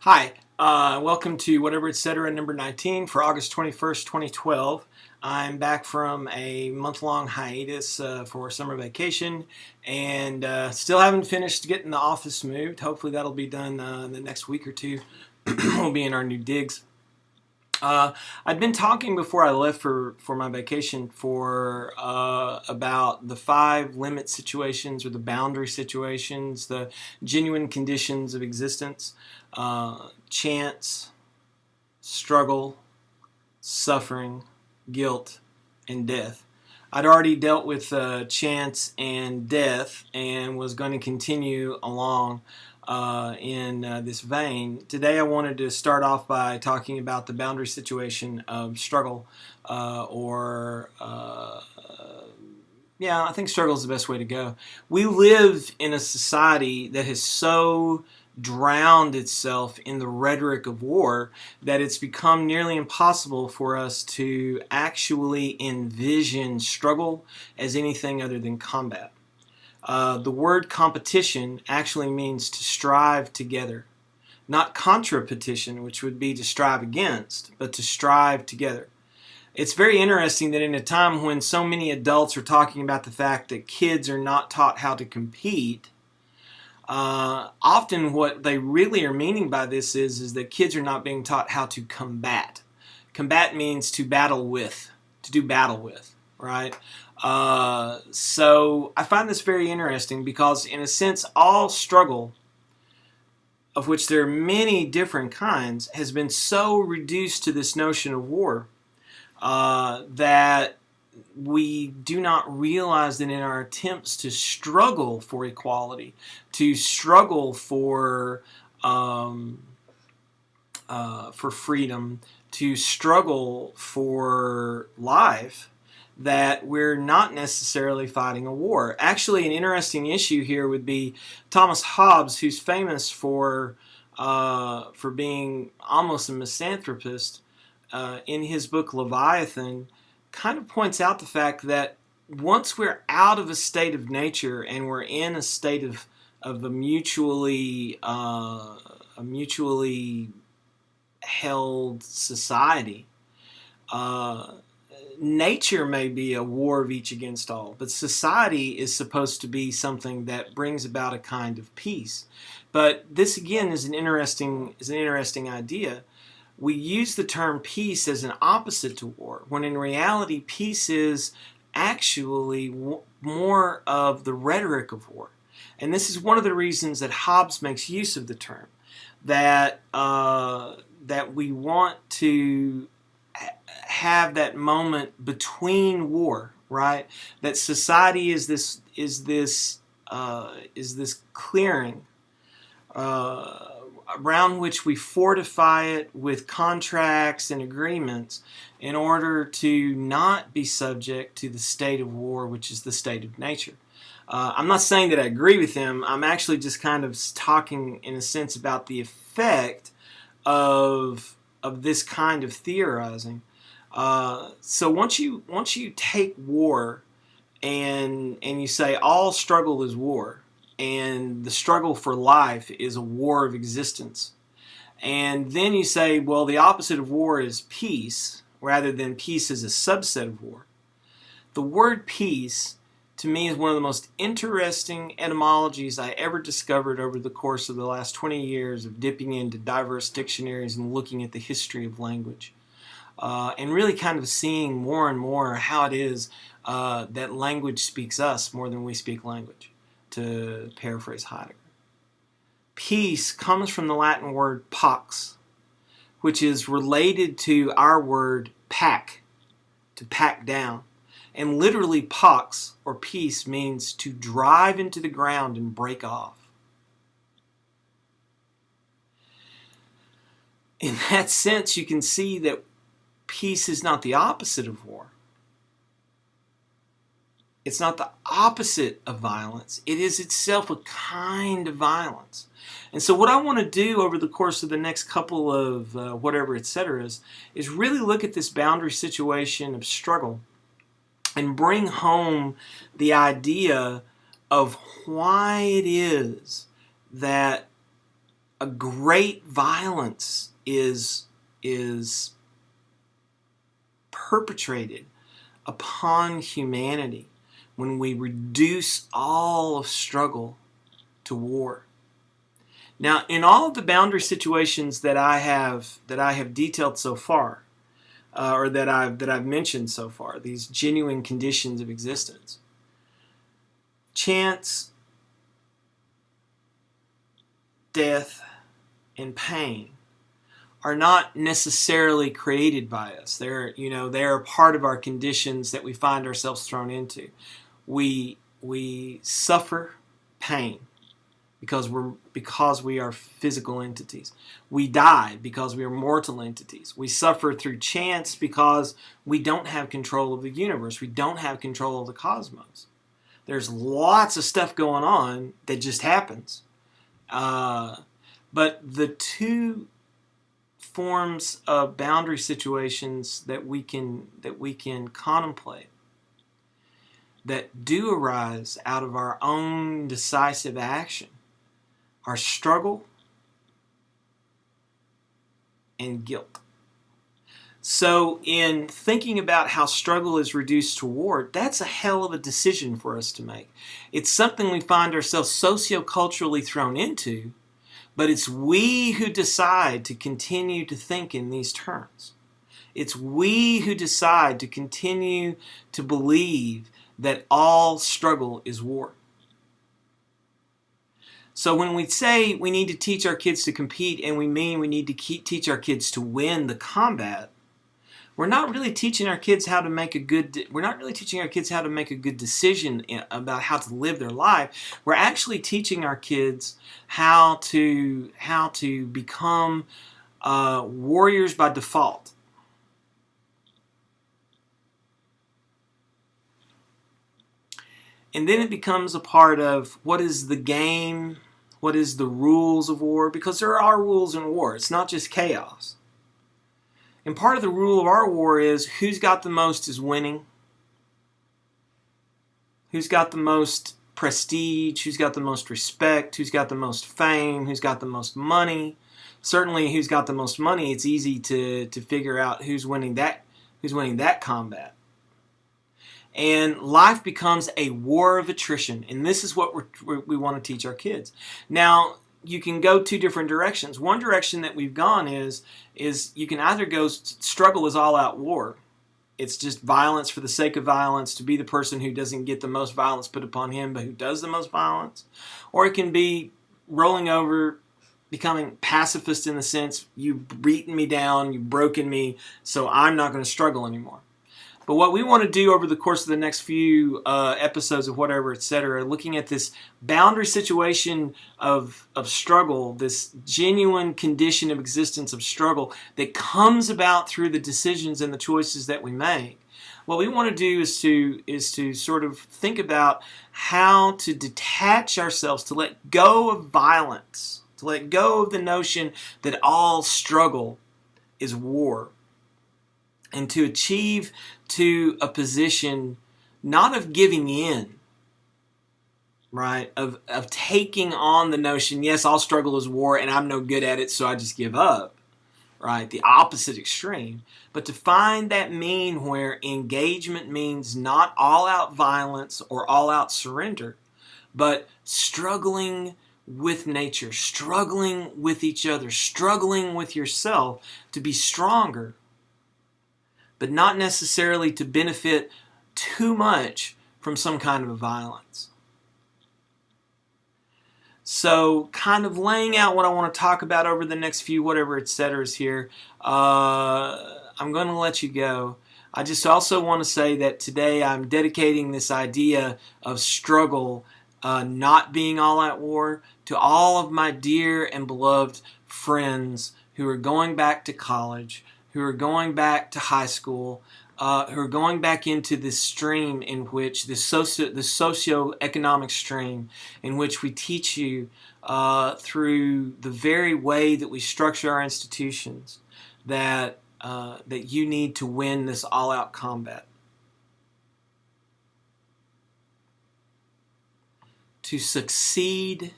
Hi, welcome to Whatever Etc. number 19 for August 21st, 2012. I'm back from a month-long hiatus for summer vacation and still haven't finished getting the office moved. Hopefully that'll be done in the next week or two. We'll be in our new digs. I'd been talking before I left for my vacation for about the 5 limit situations or the boundary situations, the genuine conditions of existence, chance, struggle, suffering, guilt, and death. I'd already dealt with chance and death and was going to continue along in this vein. Today I wanted to start off by talking about the boundary situation of struggle yeah, I think struggle is the best way to go. We live in a society that has so drowned itself in the rhetoric of war that it's become nearly impossible for us to actually envision struggle as anything other than combat. The word competition actually means to strive together, not contrapetition, which would be to strive against, but to strive together. It's very interesting that in a time when so many adults are talking about the fact that kids are not taught how to compete, often what they really are meaning by this is that kids are not being taught how to combat. Combat means to battle with, to do battle with, right? So I find this very interesting because in a sense all struggle, of which there are many different kinds, has been so reduced to this notion of war that we do not realize that in our attempts to struggle for equality, to struggle for freedom, to struggle for life, that we're not necessarily fighting a war. Actually, an interesting issue here would be Thomas Hobbes, who's famous for being almost a misanthropist. In his book Leviathan, kind of points out the fact that once we're out of a state of nature and we're in a state of a mutually held society, nature may be a war of each against all, but society is supposed to be something that brings about a kind of peace. But this again is an interesting idea. We use the term peace as an opposite to war, when in reality peace is actually more of the rhetoric of war. And this is one of the reasons that Hobbes makes use of the term, that we want to have that moment between war, right? That society is this clearing around which we fortify it with contracts and agreements in order to not be subject to the state of war, which is the state of nature. I'm not saying that I agree with him. I'm actually just kind of talking in a sense about the effect of this kind of theorizing. So once you take war and you say all struggle is war, and the struggle for life is a war of existence, and then you say, well, the opposite of war is peace, rather than peace is a subset of war. The word peace, to me, is one of the most interesting etymologies I ever discovered over the course of the last 20 years of dipping into diverse dictionaries and looking at the history of language. And really kind of seeing more and more how it is that language speaks us more than we speak language, to paraphrase Heidegger. Peace comes from the Latin word pax, which is related to our word pack, to pack down. And literally pax, or peace, means to drive into the ground and break off. In that sense, you can see that peace is not the opposite of war. It's not the opposite of violence. It is itself a kind of violence. And so what I want to do over the course of the next couple of whatever etc. is really look at this boundary situation of struggle and bring home the idea of why it is that a great violence is perpetrated upon humanity when we reduce all of struggle to war. Now, in all of the boundary situations that I have detailed so far, or that I've mentioned so far, these genuine conditions of existence, chance, death, and pain are not necessarily created by us. They're a part of our conditions that we find ourselves thrown into. We suffer pain because we are physical entities. We die because we are mortal entities. We suffer through chance because we don't have control of the universe. We don't have control of the cosmos. There's lots of stuff going on that just happens. But the two forms of boundary situations that we can contemplate that do arise out of our own decisive action are struggle and guilt. So in thinking about how struggle is reduced to war, that's a hell of a decision for us to make. It's something we find ourselves socioculturally thrown into, but it's we who decide to continue to think in these terms. It's we who decide to continue to believe that all struggle is war. So when we say we need to teach our kids to compete, and we mean we need to teach our kids to win the combat, we're not really teaching our kids how to make a good decision about how to live their life. We're actually teaching our kids how to become warriors by default. And then it becomes a part of what is the game, what is the rules of war, because there are rules in war. It's not just chaos. And part of the rule of our war is who's got the most is winning. Who's got the most prestige, who's got the most respect, who's got the most fame, who's got the most money. Certainly who's got the most money, it's easy to figure out who's winning that combat. And life becomes a war of attrition. And this is what we want to teach our kids. Now, you can go two different directions. One direction that we've gone is you can either go struggle is all-out war. It's just violence for the sake of violence, to be the person who doesn't get the most violence put upon him, but who does the most violence. Or it can be rolling over, becoming pacifist in the sense, you've beaten me down, you've broken me, so I'm not going to struggle anymore. But what we want to do over the course of the next few episodes of Whatever, etc., looking at this boundary situation of struggle, this genuine condition of existence of struggle that comes about through the decisions and the choices that we make. What we want to do is to sort of think about how to detach ourselves, to let go of violence, to let go of the notion that all struggle is war, and to achieve to a position not of giving in, right, of taking on the notion, yes, all struggle is war and I'm no good at it, so I just give up, right, the opposite extreme, but to find that mean where engagement means not all-out violence or all-out surrender, but struggling with nature, struggling with each other, struggling with yourself to be stronger, but not necessarily to benefit too much from some kind of a violence. So kind of laying out what I want to talk about over the next few whatever etceteras here, I'm going to let you go. I just also want to say that today I'm dedicating this idea of struggle not being all out war to all of my dear and beloved friends who are going back to college, who are going back to high school, who are going back into this stream in which, the socio-economic stream in which we teach you through the very way that we structure our institutions that you need to win this all-out combat. To succeed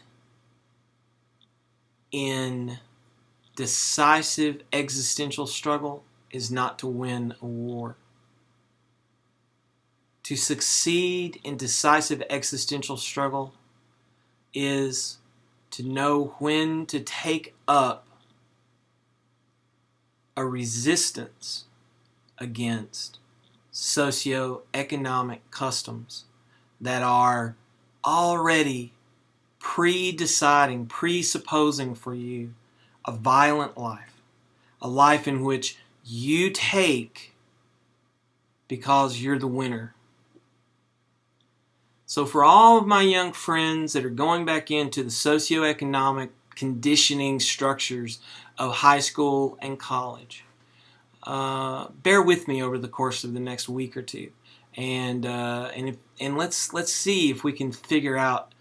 in decisive existential struggle is not to win a war. To succeed in decisive existential struggle is to know when to take up a resistance against socioeconomic customs that are already pre-deciding, presupposing for you a violent life, a life in which you take because you're the winner. So for all of my young friends that are going back into the socioeconomic conditioning structures of high school and college, bear with me over the course of the next week or two, and let's see if we can figure out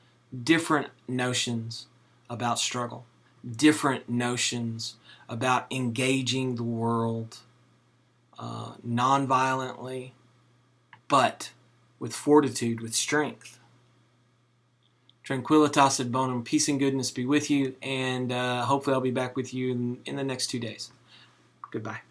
different notions about struggle, different notions about engaging the world non-violently, but with fortitude, with strength. Tranquilitas et bonum, peace and goodness be with you, and hopefully I'll be back with you in the next 2 days. Goodbye.